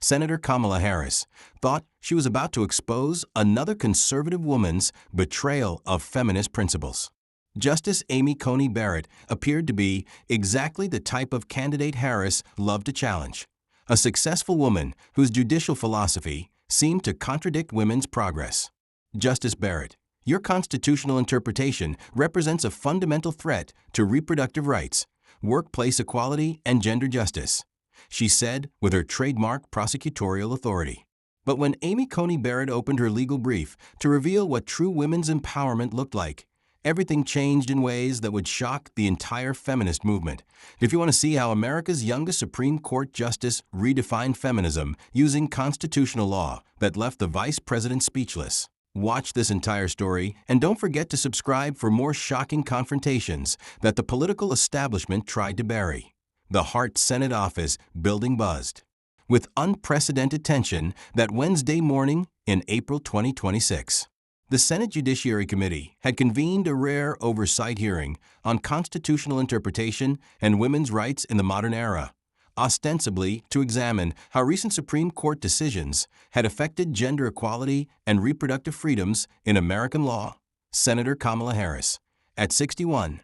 Senator Kamala Harris, thought she was about to expose another conservative woman's betrayal of feminist principles. Justice Amy Coney Barrett appeared to be exactly the type of candidate Harris loved to challenge. A successful woman whose judicial philosophy seemed to contradict women's progress. Justice Barrett, your constitutional interpretation represents a fundamental threat to reproductive rights, workplace equality, and gender justice, she said with her trademark prosecutorial authority. But when Amy Coney Barrett opened her legal brief to reveal what true women's empowerment looked like, everything changed in ways that would shock the entire feminist movement. If you want to see how America's youngest Supreme Court justice redefined feminism using constitutional law that left the vice president speechless, watch this entire story, and don't forget to subscribe for more shocking confrontations that the political establishment tried to bury. The Hart Senate office building buzzed with unprecedented tension that Wednesday morning in April 2026. The Senate Judiciary Committee had convened a rare oversight hearing on constitutional interpretation and women's rights in the modern era, ostensibly to examine how recent Supreme Court decisions had affected gender equality and reproductive freedoms in American law. Senator Kamala Harris, at 61,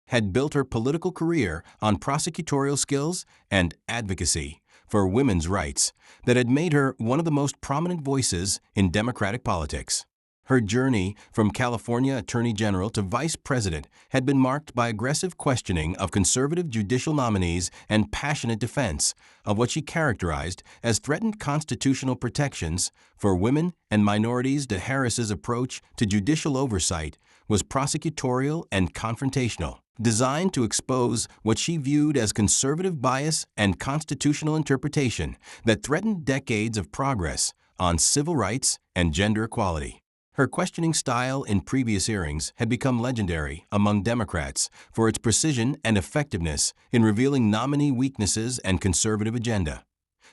had built her political career on prosecutorial skills and advocacy for women's rights that had made her one of the most prominent voices in Democratic politics. Her journey from California Attorney General to Vice President had been marked by aggressive questioning of conservative judicial nominees and passionate defense of what she characterized as threatened constitutional protections for women and minorities. Harris's approach to judicial oversight was prosecutorial and confrontational, designed to expose what she viewed as conservative bias and constitutional interpretation that threatened decades of progress on civil rights and gender equality. Her questioning style in previous hearings had become legendary among Democrats for its precision and effectiveness in revealing nominee weaknesses and conservative agenda.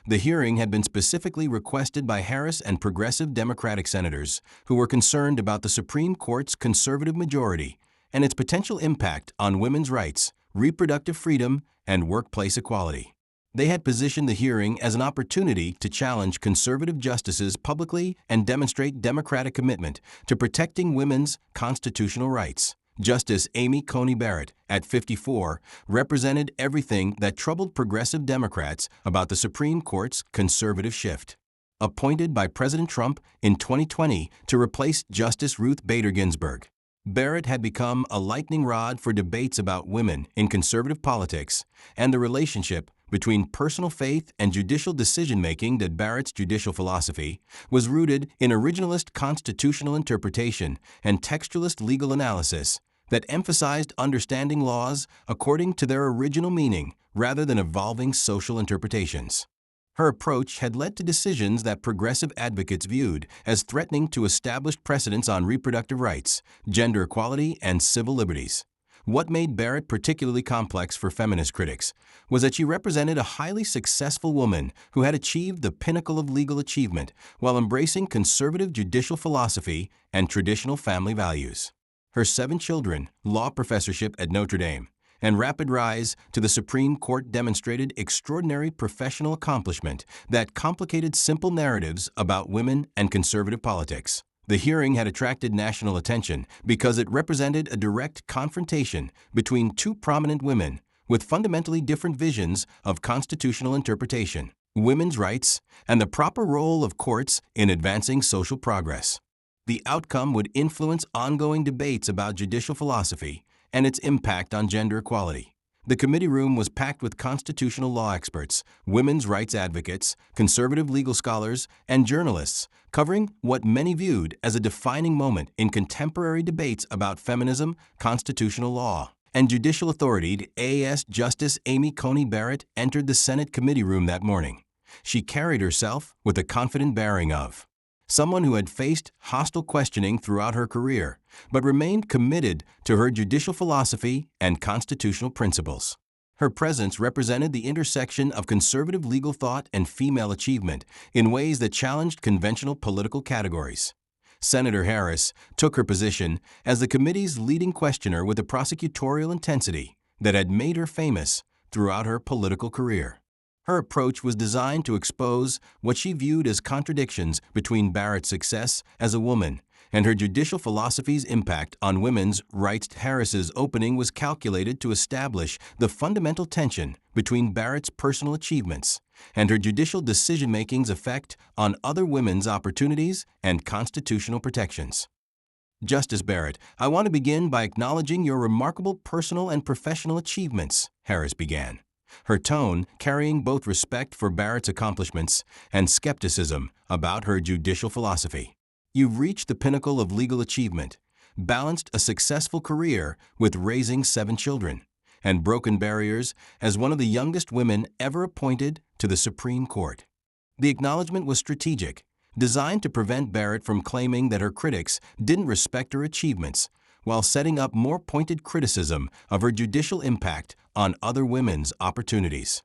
The hearing had been specifically requested by Harris and progressive Democratic senators who were concerned about the Supreme Court's conservative majority and its potential impact on women's rights, reproductive freedom, and workplace equality. They had positioned the hearing as an opportunity to challenge conservative justices publicly and demonstrate Democratic commitment to protecting women's constitutional rights. Justice Amy Coney Barrett, at 54, represented everything that troubled progressive Democrats about the Supreme Court's conservative shift. Appointed by President Trump in 2020 to replace Justice Ruth Bader Ginsburg, Barrett had become a lightning rod for debates about women in conservative politics and the relationship between personal faith and judicial decision-making. That Barrett's judicial philosophy was rooted in originalist constitutional interpretation and textualist legal analysis that emphasized understanding laws according to their original meaning rather than evolving social interpretations. Her approach had led to decisions that progressive advocates viewed as threatening to established precedents on reproductive rights, gender equality, and civil liberties. What made Barrett particularly complex for feminist critics was that she represented a highly successful woman who had achieved the pinnacle of legal achievement while embracing conservative judicial philosophy and traditional family values. Her 7 children, law professorship at Notre Dame, and rapid rise to the Supreme Court demonstrated extraordinary professional accomplishment that complicated simple narratives about women and conservative politics. The hearing had attracted national attention because it represented a direct confrontation between two prominent women with fundamentally different visions of constitutional interpretation, women's rights, and the proper role of courts in advancing social progress. The outcome would influence ongoing debates about judicial philosophy and its impact on gender equality. The committee room was packed with constitutional law experts, women's rights advocates, conservative legal scholars, and journalists, covering what many viewed as a defining moment in contemporary debates about feminism, constitutional law, and judicial authority. AS Justice Amy Coney Barrett entered the Senate committee room that morning. She carried herself with the confident bearing of someone who had faced hostile questioning throughout her career, but remained committed to her judicial philosophy and constitutional principles. Her presence represented the intersection of conservative legal thought and female achievement in ways that challenged conventional political categories. Senator Harris took her position as the committee's leading questioner with a prosecutorial intensity that had made her famous throughout her political career. Her approach was designed to expose what she viewed as contradictions between Barrett's success as a woman and her judicial philosophy's impact on women's rights. Harris's opening was calculated to establish the fundamental tension between Barrett's personal achievements and her judicial decision-making's effect on other women's opportunities and constitutional protections. Justice Barrett, I want to begin by acknowledging your remarkable personal and professional achievements, Harris began, her tone carrying both respect for Barrett's accomplishments and skepticism about her judicial philosophy. You've reached the pinnacle of legal achievement, balanced a successful career with raising 7 children, and broken barriers as one of the youngest women ever appointed to the Supreme Court. The acknowledgement was strategic, designed to prevent Barrett from claiming that her critics didn't respect her achievements, while setting up more pointed criticism of her judicial impact on other women's opportunities.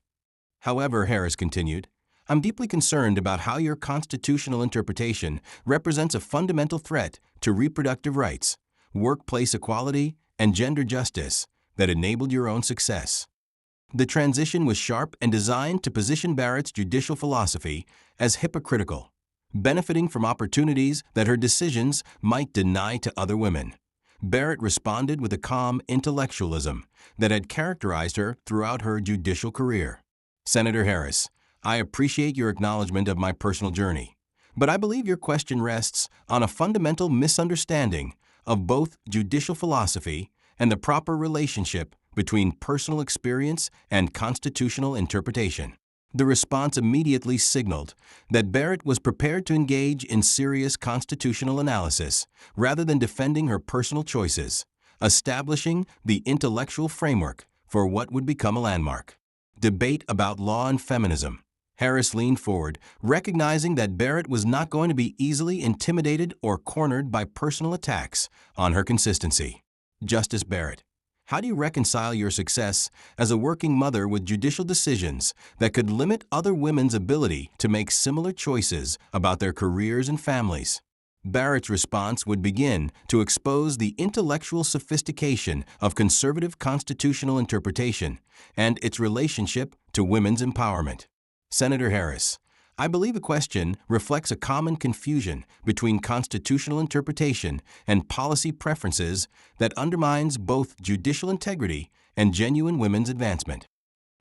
However, Harris continued, I'm deeply concerned about how your constitutional interpretation represents a fundamental threat to reproductive rights, workplace equality, and gender justice that enabled your own success. The transition was sharp and designed to position Barrett's judicial philosophy as hypocritical, benefiting from opportunities that her decisions might deny to other women. Barrett responded with a calm intellectualism that had characterized her throughout her judicial career. Senator Harris, I appreciate your acknowledgement of my personal journey, but I believe your question rests on a fundamental misunderstanding of both judicial philosophy and the proper relationship between personal experience and constitutional interpretation. The response immediately signaled that Barrett was prepared to engage in serious constitutional analysis rather than defending her personal choices, establishing the intellectual framework for what would become a landmark. Debate about law and feminism. Harris leaned forward, recognizing that Barrett was not going to be easily intimidated or cornered by personal attacks on her consistency. Justice Barrett, how do you reconcile your success as a working mother with judicial decisions that could limit other women's ability to make similar choices about their careers and families? Barrett's response would begin to expose the intellectual sophistication of conservative constitutional interpretation and its relationship to women's empowerment. Senator Harris, I believe the question reflects a common confusion between constitutional interpretation and policy preferences that undermines both judicial integrity and genuine women's advancement.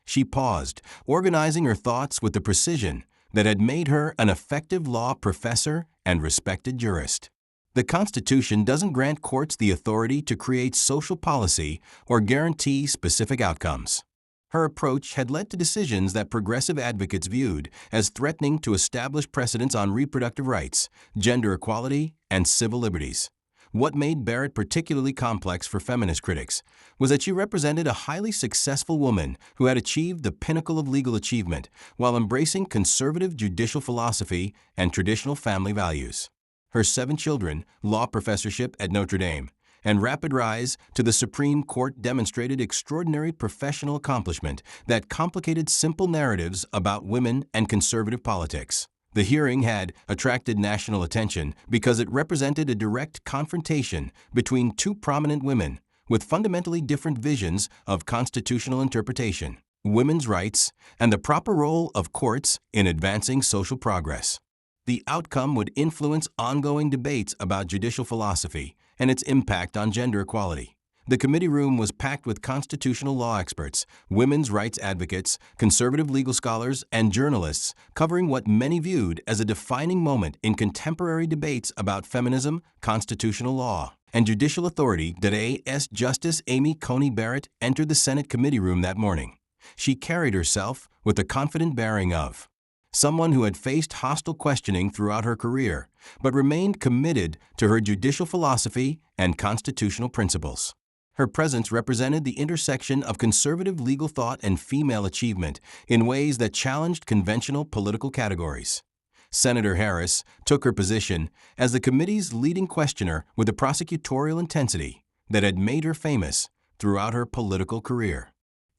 She paused, organizing her thoughts with the precision that had made her an effective law professor and respected jurist. The Constitution doesn't grant courts the authority to create social policy or guarantee specific outcomes. Her approach had led to decisions that progressive advocates viewed as threatening to establish precedents on reproductive rights, gender equality, and civil liberties. What made Barrett particularly complex for feminist critics was that she represented a highly successful woman who had achieved the pinnacle of legal achievement while embracing conservative judicial philosophy and traditional family values. Her 7 children, law professorship at Notre Dame, and rapid rise to the Supreme Court demonstrated extraordinary professional accomplishment that complicated simple narratives about women and conservative politics. The hearing had attracted national attention because it represented a direct confrontation between 2 prominent women with fundamentally different visions of constitutional interpretation, women's rights, and the proper role of courts in advancing social progress. The outcome would influence ongoing debates about judicial philosophy and its impact on gender equality. The committee room was packed with constitutional law experts, women's rights advocates, conservative legal scholars, and journalists covering what many viewed as a defining moment in contemporary debates about feminism, constitutional law, and judicial authority. Today, Justice Amy Coney Barrett entered the Senate committee room that morning. She carried herself with the confident bearing of someone who had faced hostile questioning throughout her career, but remained committed to her judicial philosophy and constitutional principles. Her presence represented the intersection of conservative legal thought and female achievement in ways that challenged conventional political categories. Senator Harris took her position as the committee's leading questioner with a prosecutorial intensity that had made her famous throughout her political career.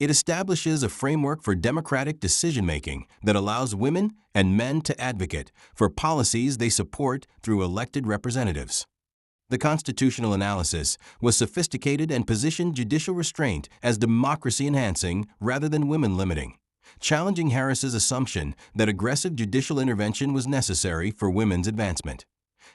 It establishes a framework for democratic decision-making that allows women and men to advocate for policies they support through elected representatives. The constitutional analysis was sophisticated and positioned judicial restraint as democracy-enhancing rather than women-limiting. challenging Harris's assumption that aggressive judicial intervention was necessary for women's advancement.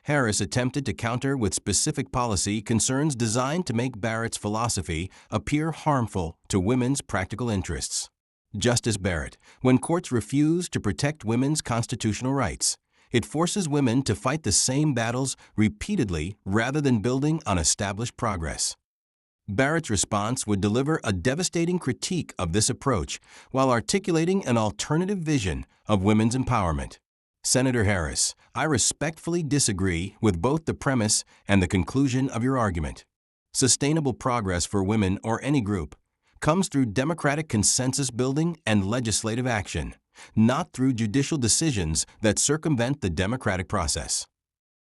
Harris attempted to counter with specific policy concerns designed to make Barrett's philosophy appear harmful to women's practical interests. Justice Barrett, when courts refuse to protect women's constitutional rights, it forces women to fight the same battles repeatedly rather than building on established progress. Barrett's response would deliver a devastating critique of this approach while articulating an alternative vision of women's empowerment. Senator Harris, I respectfully disagree with both the premise and the conclusion of your argument. Sustainable progress for women or any group comes through democratic consensus building and legislative action, not through judicial decisions that circumvent the democratic process.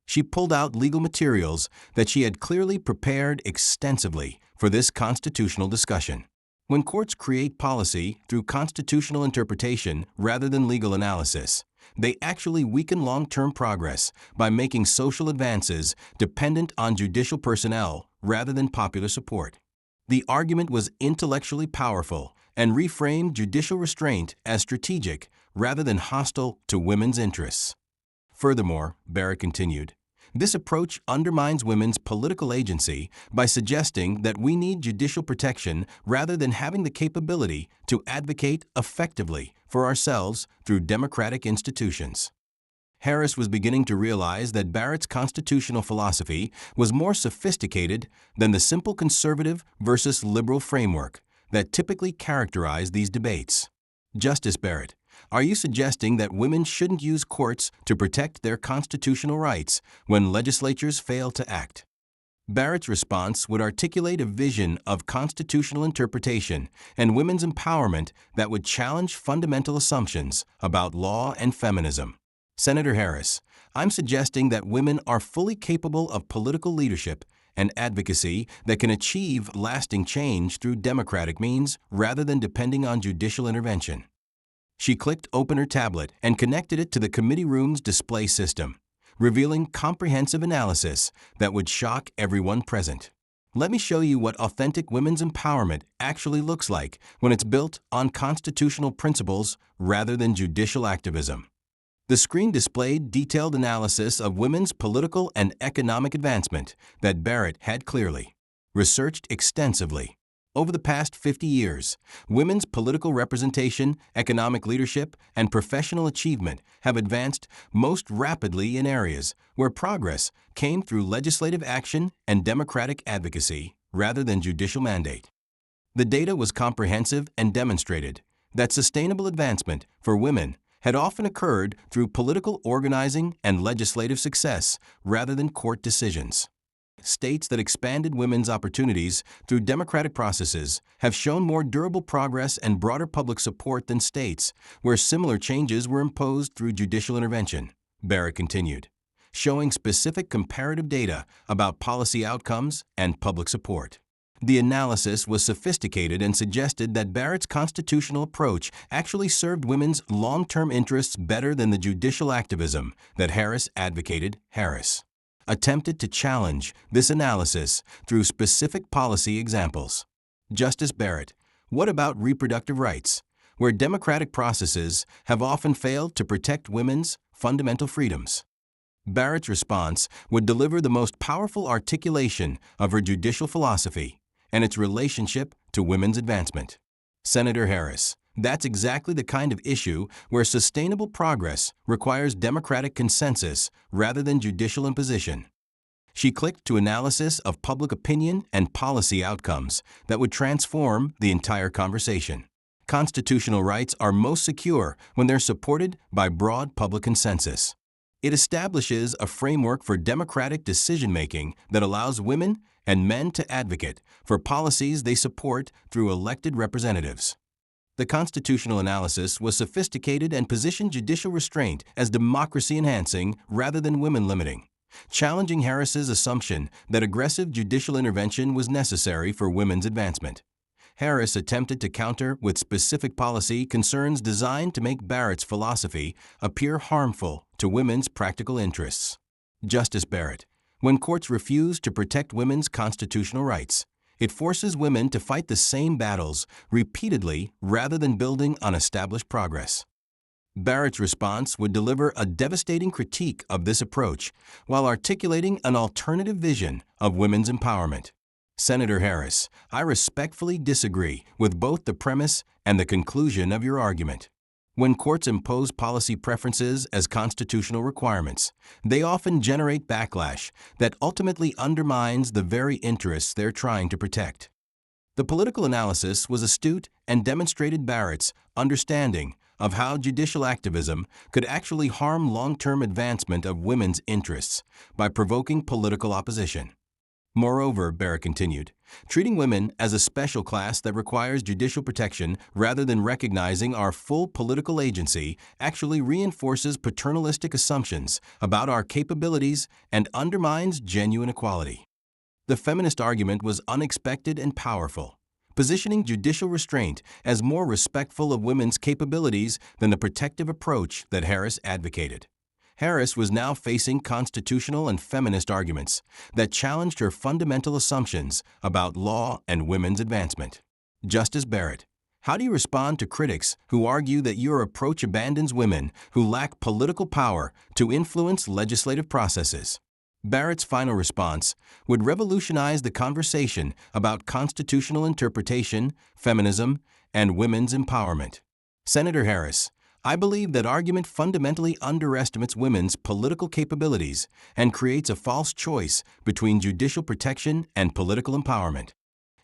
She pulled out legal materials that she had clearly prepared extensively for this constitutional discussion. When courts create policy through constitutional interpretation rather than legal analysis, they actually weaken long-term progress by making social advances dependent on judicial personnel rather than popular support. The argument was intellectually powerful and reframed judicial restraint as strategic rather than hostile to women's interests. Furthermore, Barrett continued, this approach undermines women's political agency by suggesting that we need judicial protection rather than having the capability to advocate effectively for ourselves through democratic institutions. Harris was beginning to realize that Barrett's constitutional philosophy was more sophisticated than the simple conservative versus liberal framework that typically characterized these debates. Justice Barrett, are you suggesting that women shouldn't use courts to protect their constitutional rights when legislatures fail to act? Barrett's response would articulate a vision of constitutional interpretation and women's empowerment that would challenge fundamental assumptions about law and feminism. Senator Harris, I'm suggesting that women are fully capable of political leadership and advocacy that can achieve lasting change through democratic means rather than depending on judicial intervention. She clicked open her tablet and connected it to the committee room's display system, revealing comprehensive analysis that would shock everyone present. Let me show you what authentic women's empowerment actually looks like when it's built on constitutional principles rather than judicial activism. The screen displayed detailed analysis of women's political and economic advancement that Barrett had clearly researched extensively. Over the past 50 years, women's political representation, economic leadership, and professional achievement have advanced most rapidly in areas where progress came through legislative action and democratic advocacy rather than judicial mandate. The data was comprehensive and demonstrated that sustainable advancement for women had often occurred through political organizing and legislative success rather than court decisions. States that expanded women's opportunities through democratic processes have shown more durable progress and broader public support than states where similar changes were imposed through judicial intervention, Barrett continued, showing specific comparative data about policy outcomes and public support. The analysis was sophisticated and suggested that Barrett's constitutional approach actually served women's long-term interests better than the judicial activism that Harris advocated. Harris attempted to challenge this analysis through specific policy examples. Justice Barrett, what about reproductive rights, where democratic processes have often failed to protect women's fundamental freedoms? Barrett's response would deliver the most powerful articulation of her judicial philosophy and its relationship to women's advancement. Senator Harris, that's exactly the kind of issue where sustainable progress requires democratic consensus rather than judicial imposition. She clicked to analysis of public opinion and policy outcomes that would transform the entire conversation. Constitutional rights are most secure when they're supported by broad public consensus. It establishes a framework for democratic decision-making that allows women and men to advocate for policies they support through elected representatives. The constitutional analysis was sophisticated and positioned judicial restraint as democracy-enhancing rather than women-limiting, challenging Harris's assumption that aggressive judicial intervention was necessary for women's advancement. Harris attempted to counter with specific policy concerns designed to make Barrett's philosophy appear harmful to women's practical interests. Justice Barrett, when courts refuse to protect women's constitutional rights, It forces women to fight the same battles repeatedly rather than building on established progress. Barrett's response would deliver a devastating critique of this approach while articulating an alternative vision of women's empowerment. Senator Harris, I respectfully disagree with both the premise and the conclusion of your argument. When courts impose policy preferences as constitutional requirements, they often generate backlash that ultimately undermines the very interests they're trying to protect. The political analysis was astute and demonstrated Barrett's understanding of how judicial activism could actually harm long-term advancement of women's interests by provoking political opposition. Moreover, Barrett continued, treating women as a special class that requires judicial protection rather than recognizing our full political agency actually reinforces paternalistic assumptions about our capabilities and undermines genuine equality. The feminist argument was unexpected and powerful, positioning judicial restraint as more respectful of women's capabilities than the protective approach that Harris advocated. Harris was now facing constitutional and feminist arguments that challenged her fundamental assumptions about law and women's advancement. Justice Barrett, how do you respond to critics who argue that your approach abandons women who lack political power to influence legislative processes? Barrett's final response would revolutionize the conversation about constitutional interpretation, feminism, and women's empowerment. Senator Harris, I believe that argument fundamentally underestimates women's political capabilities and creates a false choice between judicial protection and political empowerment.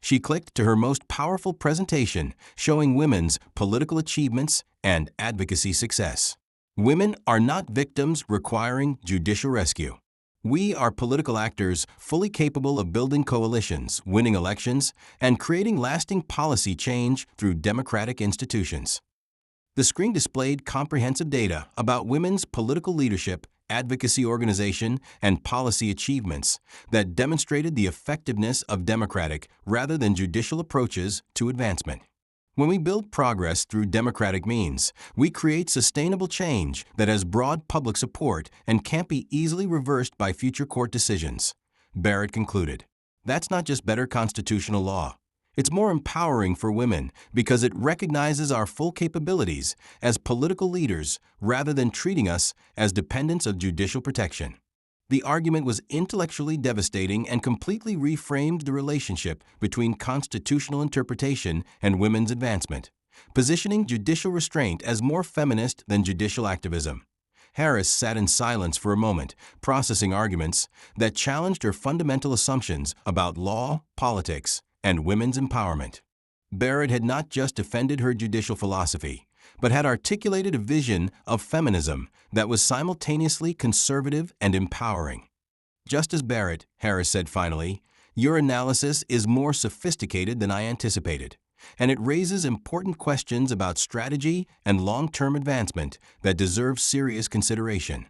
She clicked to her most powerful presentation, showing women's political achievements and advocacy success. Women are not victims requiring judicial rescue. We are political actors fully capable of building coalitions, winning elections, and creating lasting policy change through democratic institutions. The screen displayed comprehensive data about women's political leadership, advocacy organization, and policy achievements that demonstrated the effectiveness of democratic rather than judicial approaches to advancement. When we build progress through democratic means, we create sustainable change that has broad public support and can't be easily reversed by future court decisions. Barrett concluded, that's not just better constitutional law. It's more empowering for women because it recognizes our full capabilities as political leaders rather than treating us as dependents of judicial protection. The argument was intellectually devastating and completely reframed the relationship between constitutional interpretation and women's advancement, positioning judicial restraint as more feminist than judicial activism. Harris sat in silence for a moment, processing arguments that challenged her fundamental assumptions about law, politics, and women's empowerment. Barrett had not just defended her judicial philosophy, but had articulated a vision of feminism that was simultaneously conservative and empowering. Justice Barrett, Harris said finally, your analysis is more sophisticated than I anticipated, and it raises important questions about strategy and long-term advancement that deserve serious consideration.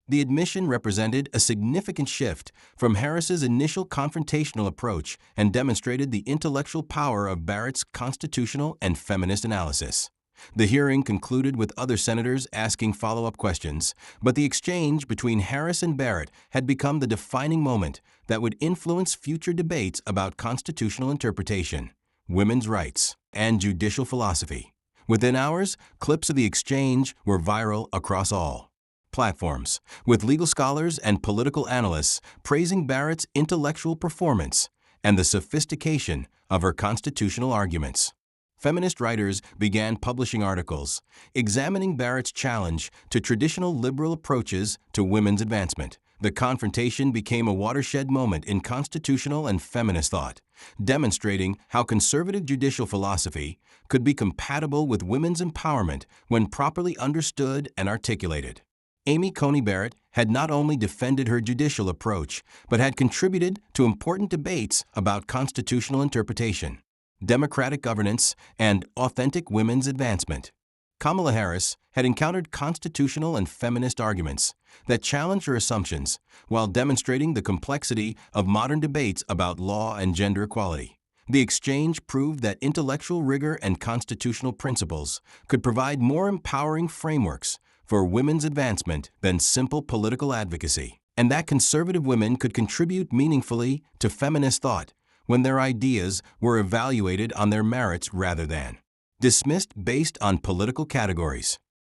The admission represented a significant shift from Harris's initial confrontational approach and demonstrated the intellectual power of Barrett's constitutional and feminist analysis. The hearing concluded with other senators asking follow-up questions, but the exchange between Harris and Barrett had become the defining moment that would influence future debates about constitutional interpretation, women's rights, and judicial philosophy. Within hours, clips of the exchange were viral across all platforms, with legal scholars and political analysts praising Barrett's intellectual performance and the sophistication of her constitutional arguments. Feminist writers began publishing articles examining Barrett's challenge to traditional liberal approaches to women's advancement. The confrontation became a watershed moment in constitutional and feminist thought, demonstrating how conservative judicial philosophy could be compatible with women's empowerment when properly understood and articulated. Coney Barrett had not only defended her judicial approach, but had contributed to important debates about constitutional interpretation, democratic governance, and authentic women's advancement. Kamala Harris had encountered constitutional and feminist arguments that challenged her assumptions while demonstrating the complexity of modern debates about law and gender equality. The exchange proved that intellectual rigor and constitutional principles could provide more empowering frameworks for women's advancement than simple political advocacy, and that conservative women could contribute meaningfully to feminist thought when their ideas were evaluated on their merits rather than dismissed based on political categories.